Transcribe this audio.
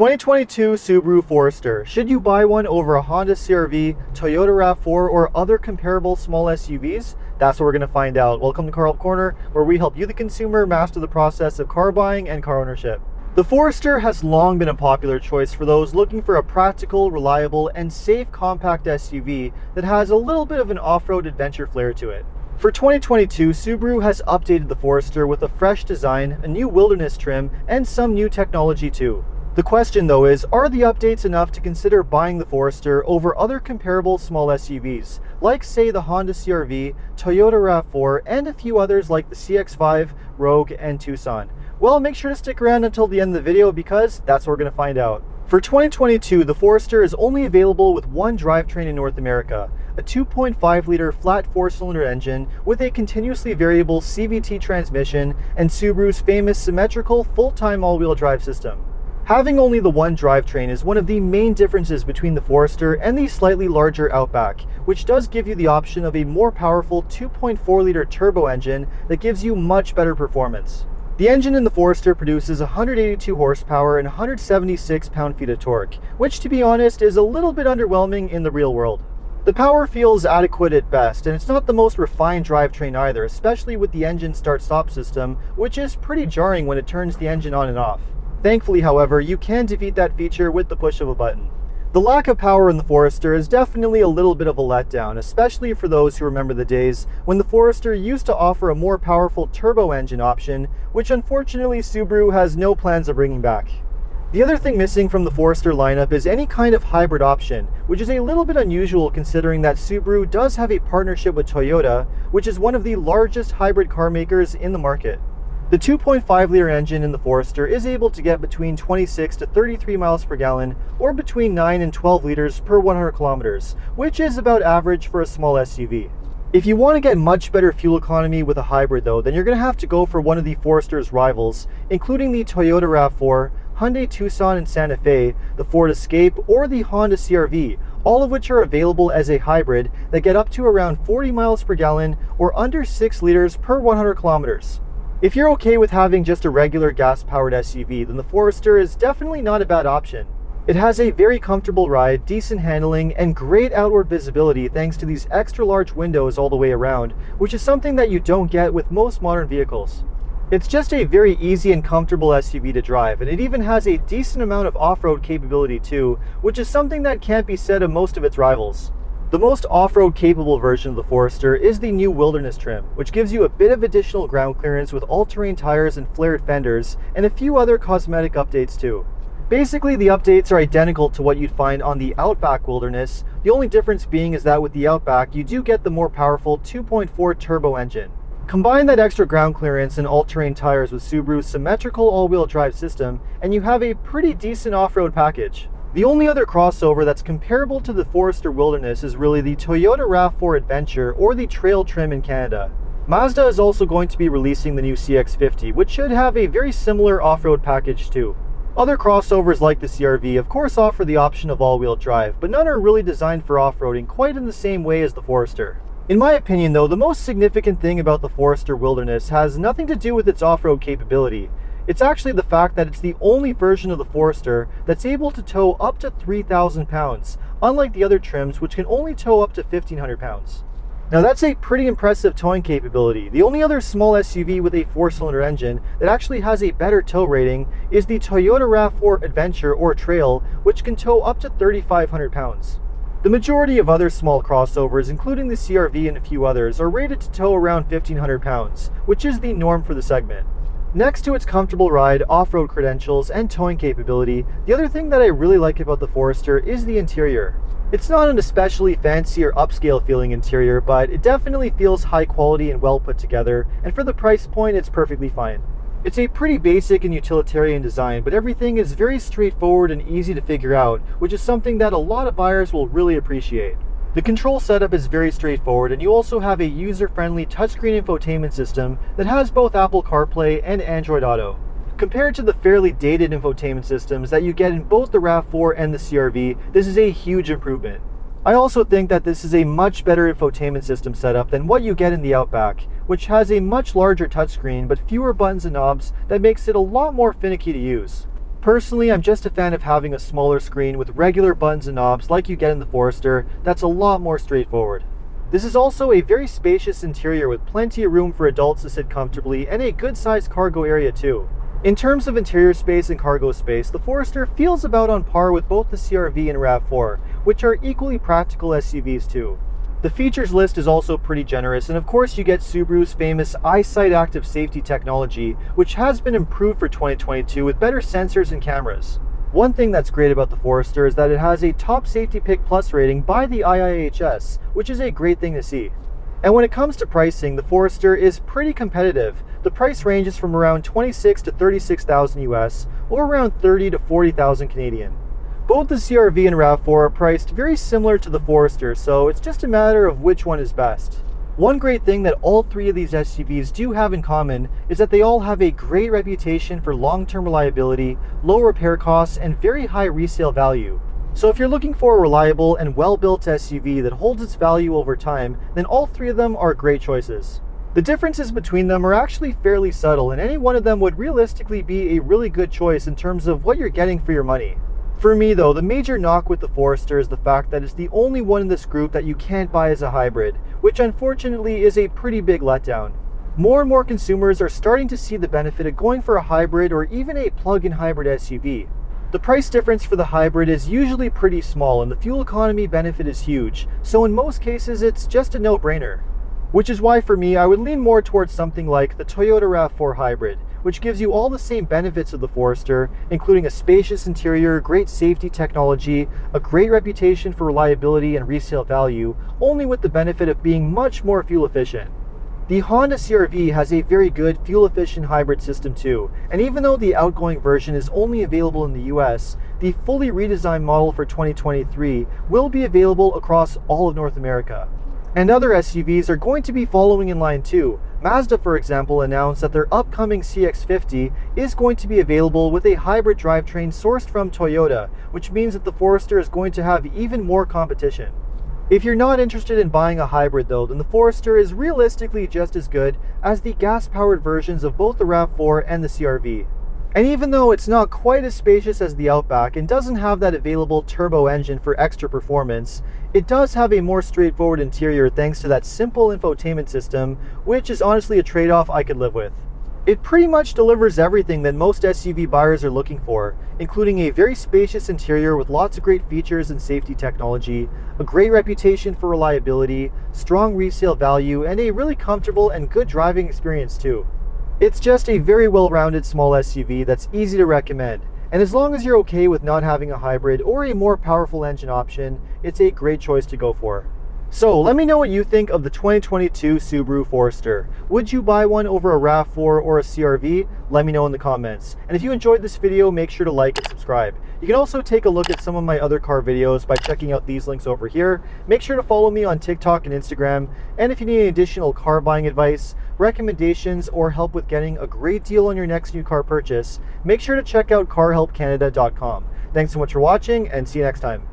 2022 Subaru Forester. Should you buy one over a Honda CR-V, Toyota RAV4, or other comparable small SUVs? That's what we're going to find out. Welcome to Car Help Corner, where we help you, the consumer, master the process of car buying and car ownership. The Forester has long been a popular choice for those looking for a practical, reliable, and safe compact SUV that has a little bit of an off-road adventure flair to it. For 2022, Subaru has updated the Forester with a fresh design, a new wilderness trim, and some new technology too. The question though is, are the updates enough to consider buying the Forester over other comparable small SUVs, like say the Honda CR-V, Toyota RAV4, and a few others like the CX-5, Rogue, and Tucson? Well, make sure to stick around until the end of the video because that's what we're going to find out. For 2022, the Forester is only available with one drivetrain in North America, a 2.5-liter flat 4-cylinder engine with a continuously variable CVT transmission and Subaru's famous symmetrical full-time all-wheel drive system. Having only the one drivetrain is one of the main differences between the Forester and the slightly larger Outback, which does give you the option of a more powerful 2.4-liter turbo engine that gives you much better performance. The engine in the Forester produces 182 horsepower and 176 pound-feet of torque, which to be honest is a little bit underwhelming in the real world. The power feels adequate at best, and it's not the most refined drivetrain either, especially with the engine start-stop system, which is pretty jarring when it turns the engine on and off. Thankfully, however, you can defeat that feature with the push of a button. The lack of power in the Forester is definitely a little bit of a letdown, especially for those who remember the days when the Forester used to offer a more powerful turbo engine option, which unfortunately Subaru has no plans of bringing back. The other thing missing from the Forester lineup is any kind of hybrid option, which is a little bit unusual considering that Subaru does have a partnership with Toyota, which is one of the largest hybrid car makers in the market. The 2.5-liter engine in the Forester is able to get between 26 to 33 miles per gallon, or between 9 and 12 liters per 100 kilometers, which is about average for a small SUV. If you want to get much better fuel economy with a hybrid though, then you're going to have to go for one of the Forester's rivals, including the Toyota RAV4, Hyundai Tucson and Santa Fe, the Ford Escape, or the Honda CR-V, all of which are available as a hybrid that get up to around 40 miles per gallon or under 6 liters per 100 kilometers. If you're okay with having just a regular gas-powered SUV, then the Forester is definitely not a bad option. It has a very comfortable ride, decent handling, and great outward visibility thanks to these extra large windows all the way around, which is something that you don't get with most modern vehicles. It's just a very easy and comfortable SUV to drive, and it even has a decent amount of off-road capability too, which is something that can't be said of most of its rivals. The most off-road capable version of the Forester is the new Wilderness trim, which gives you a bit of additional ground clearance with all-terrain tires and flared fenders, and a few other cosmetic updates too. Basically, the updates are identical to what you'd find on the Outback Wilderness, the only difference being is that with the Outback, you do get the more powerful 2.4 turbo engine. Combine that extra ground clearance and all-terrain tires with Subaru's symmetrical all-wheel drive system, and you have a pretty decent off-road package. The only other crossover that's comparable to the Forester Wilderness is really the Toyota RAV4 Adventure or the Trail trim in Canada. Mazda is also going to be releasing the new CX-50, which should have a very similar off-road package too. Other crossovers like the CR-V of course offer the option of all-wheel drive, but none are really designed for off-roading quite in the same way as the Forester. In my opinion though, the most significant thing about the Forester Wilderness has nothing to do with its off-road capability. It's actually the fact that it's the only version of the Forester that's able to tow up to 3,000 pounds, unlike the other trims which can only tow up to 1,500 pounds. Now that's a pretty impressive towing capability. The only other small SUV with a 4-cylinder engine that actually has a better tow rating is the Toyota RAV4 Adventure or Trail, which can tow up to 3,500 pounds. The majority of other small crossovers, including the CR-V and a few others, are rated to tow around 1,500 pounds, which is the norm for the segment. Next to its comfortable ride, off-road credentials, and towing capability, the other thing that I really like about the Forester is the interior. It's not an especially fancy or upscale feeling interior, but it definitely feels high quality and well put together, and for the price point it's perfectly fine. It's a pretty basic and utilitarian design, but everything is very straightforward and easy to figure out, which is something that a lot of buyers will really appreciate. The control setup is very straightforward, and you also have a user-friendly touchscreen infotainment system that has both Apple CarPlay and Android Auto. Compared to the fairly dated infotainment systems that you get in both the RAV4 and the CR-V, this is a huge improvement. I also think that this is a much better infotainment system setup than what you get in the Outback, which has a much larger touchscreen but fewer buttons and knobs that makes it a lot more finicky to use. Personally, I'm just a fan of having a smaller screen with regular buttons and knobs like you get in the Forester that's a lot more straightforward. This is also a very spacious interior with plenty of room for adults to sit comfortably and a good sized cargo area too. In terms of interior space and cargo space, the Forester feels about on par with both the CR-V and RAV4, which are equally practical SUVs too. The features list is also pretty generous, and of course you get Subaru's famous EyeSight active safety technology, which has been improved for 2022 with better sensors and cameras. One thing that's great about the Forester is that it has a top safety pick plus rating by the IIHS, which is a great thing to see. And when it comes to pricing, the Forester is pretty competitive. The price ranges from around 26 to 36,000 US, or around 30 to 40,000 Canadian. Both the CR-V and RAV4 are priced very similar to the Forester, so it's just a matter of which one is best. One great thing that all three of these SUVs do have in common is that they all have a great reputation for long-term reliability, low repair costs, and very high resale value. So if you're looking for a reliable and well-built SUV that holds its value over time, then all three of them are great choices. The differences between them are actually fairly subtle, and any one of them would realistically be a really good choice in terms of what you're getting for your money. For me though, the major knock with the Forester is the fact that it's the only one in this group that you can't buy as a hybrid, which unfortunately is a pretty big letdown. More and more consumers are starting to see the benefit of going for a hybrid or even a plug-in hybrid SUV. The price difference for the hybrid is usually pretty small and the fuel economy benefit is huge, so in most cases it's just a no-brainer. Which is why for me I would lean more towards something like the Toyota RAV4 hybrid, which gives you all the same benefits of the Forester, including a spacious interior, great safety technology, a great reputation for reliability and resale value, only with the benefit of being much more fuel efficient. The Honda CR-V has a very good fuel-efficient hybrid system too, and even though the outgoing version is only available in the US, the fully redesigned model for 2023 will be available across all of North America. And other SUVs are going to be following in line too. Mazda, for example, announced that their upcoming CX-50 is going to be available with a hybrid drivetrain sourced from Toyota, which means that the Forester is going to have even more competition. If you're not interested in buying a hybrid though, then the Forester is realistically just as good as the gas-powered versions of both the RAV4 and the CR-V. And even though it's not quite as spacious as the Outback and doesn't have that available turbo engine for extra performance, it does have a more straightforward interior thanks to that simple infotainment system, which is honestly a trade-off I could live with. It pretty much delivers everything that most SUV buyers are looking for, including a very spacious interior with lots of great features and safety technology, a great reputation for reliability, strong resale value, and a really comfortable and good driving experience too. It's just a very well-rounded small SUV that's easy to recommend, and as long as you're okay with not having a hybrid or a more powerful engine option, it's a great choice to go for. So let me know what you think of the 2022 Subaru Forester. Would you buy one over a RAV4 or a CR-V? Let me know in the comments. And if you enjoyed this video, make sure to like and subscribe. You can also take a look at some of my other car videos by checking out these links over here. Make sure to follow me on TikTok and Instagram. And if you need any additional car buying advice, recommendations, or help with getting a great deal on your next new car purchase, make sure to check out carhelpcanada.com. Thanks so much for watching and see you next time.